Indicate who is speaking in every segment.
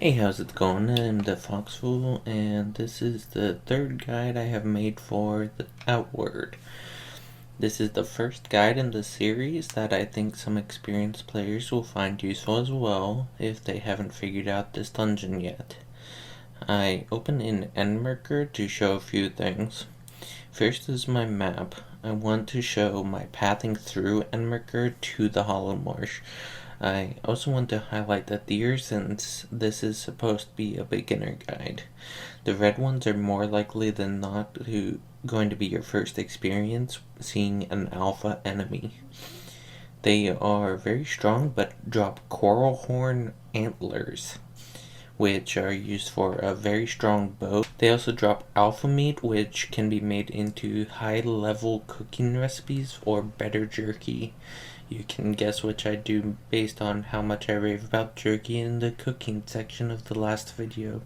Speaker 1: Hey, how's it going? I'm the Foxfool, and this is the third guide I have made for the Outward. This is the first guide in the series that I think some experienced players will find useful as well if they haven't figured out this dungeon yet. I open in Enmerkar to show a few things. First is my map. I want to show my pathing through Enmerkar to the Hollow Marsh. I also want to highlight that here, since this is supposed to be a beginner guide. The red ones are more likely than not going to be your first experience seeing an alpha enemy. They are very strong but drop coral horn antlers, which are used for a very strong bow. They also drop alpha meat, which can be made into high-level cooking recipes or better jerky. You can guess which I do based on how much I rave about jerky in the cooking section of the last video.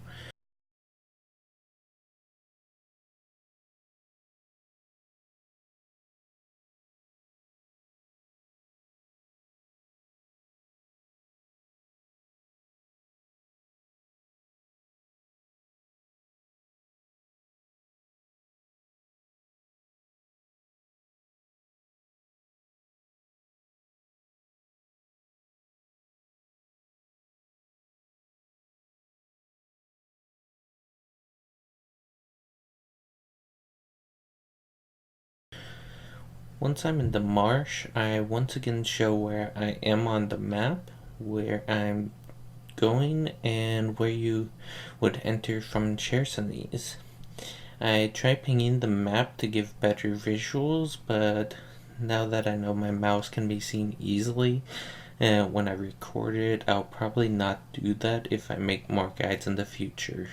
Speaker 1: Once I'm in the marsh, I once again show where I am on the map, where I'm going, and where you would enter from Chersonese. I try pinging the map to give better visuals, but now that I know my mouse can be seen easily when I record it, I'll probably not do that if I make more guides in the future.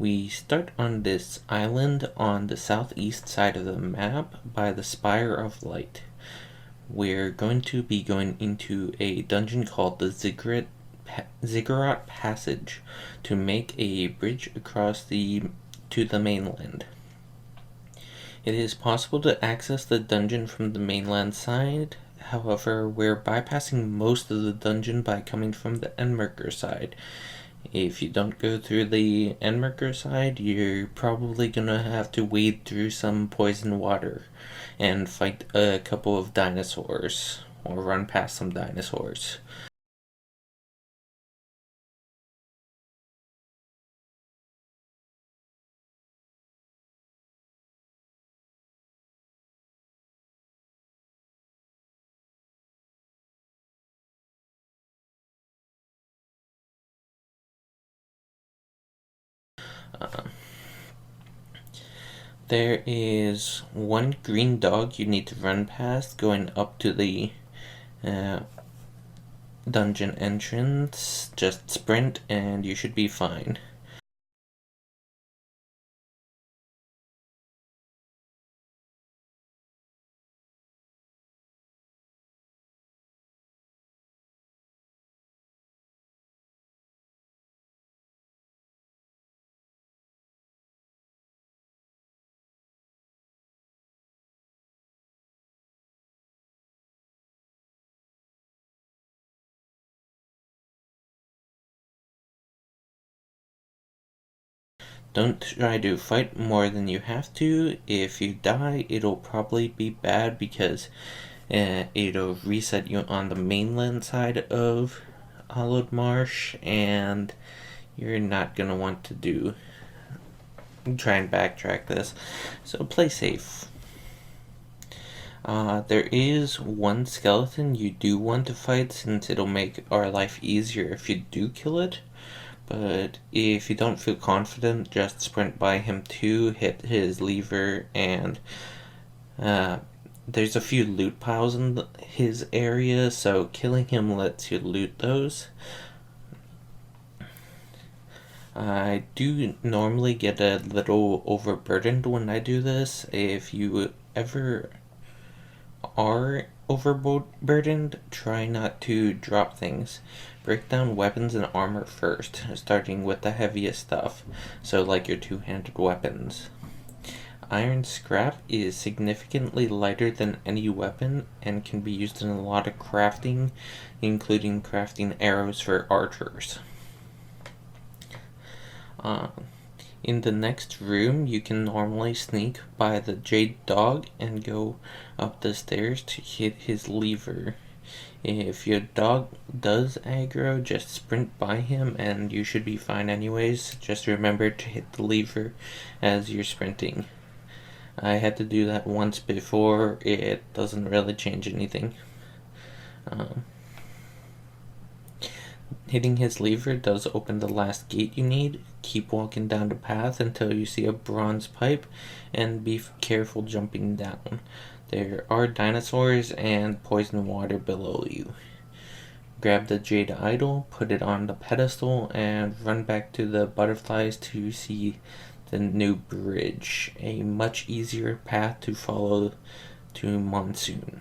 Speaker 1: We start on this island on the southeast side of the map by the Spire of Light. We're going to be going into a dungeon called the Ziggurat Passage to make a bridge across to the mainland. It is possible to access the dungeon from the mainland side. However, we're bypassing most of the dungeon by coming from the Enmerkar side. If you don't go through the Enmerkar side, you're probably gonna have to wade through some poison water and fight a couple of dinosaurs, or run past some dinosaurs. There is one green dog you need to run past going up to the dungeon entrance. Just sprint and you should be fine. Don't try to fight more than you have to. If you die, it'll probably be bad because it'll reset you on the mainland side of Hollowed Marsh, and you're not gonna want to try and backtrack this. So play safe. There is one skeleton you do want to fight, since it'll make our life easier if you do kill it. But if you don't feel confident, just sprint by him too, hit his lever, and there's a few loot piles in his area, so killing him lets you loot those. I do normally get a little overburdened when I do this. If you ever are overburdened, try not to drop things. Break down weapons and armor first, starting with the heaviest stuff, so like your two-handed weapons. Iron scrap is significantly lighter than any weapon and can be used in a lot of crafting, including crafting arrows for archers. Uh, in the next room, you can normally sneak by the Jade Dog and go up the stairs to hit his lever. If your dog does aggro, just sprint by him and you should be fine anyways. Just remember to hit the lever as you're sprinting. I had to do that once before. It doesn't really change anything. Hitting his lever does open the last gate you need. Keep walking down the path until you see a bronze pipe, and be careful jumping down. There are dinosaurs and poison water below you. Grab the jade idol, put it on the pedestal, and run back to the butterflies to see the new bridge. A much easier path to follow to Monsoon.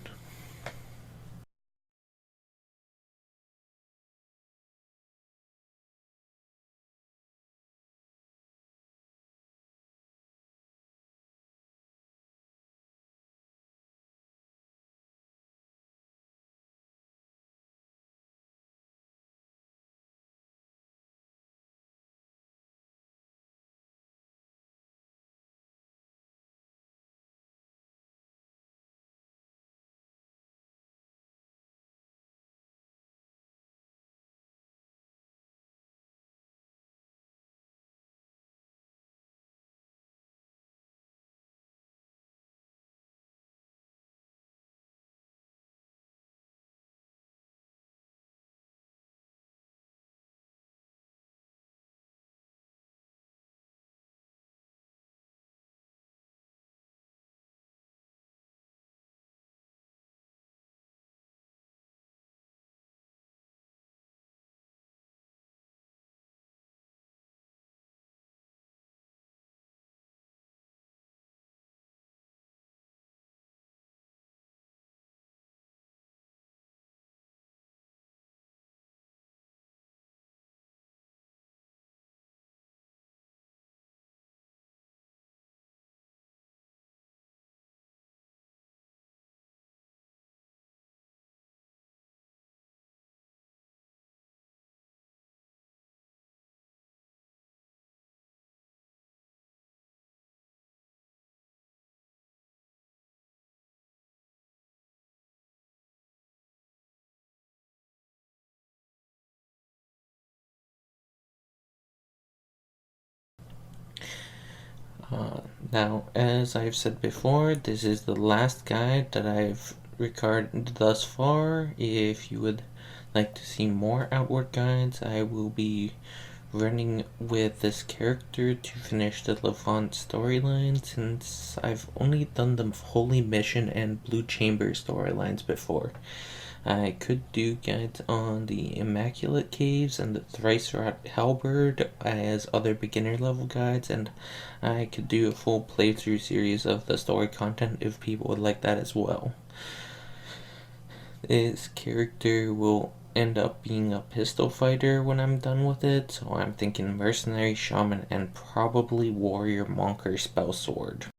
Speaker 1: Now, as I've said before, this is the last guide that I've recorded thus far. If you would like to see more outward guides, I will be running with this character to finish the Levant storyline, since I've only done the Holy Mission and Blue Chamber storylines before. I could do guides on the Immaculate Caves and the Thrice-Wrought Halberd as other beginner level guides, and I could do a full playthrough series of the story content if people would like that as well. This character will end up being a pistol fighter when I'm done with it, so I'm thinking mercenary, shaman, and probably warrior monk or spell sword.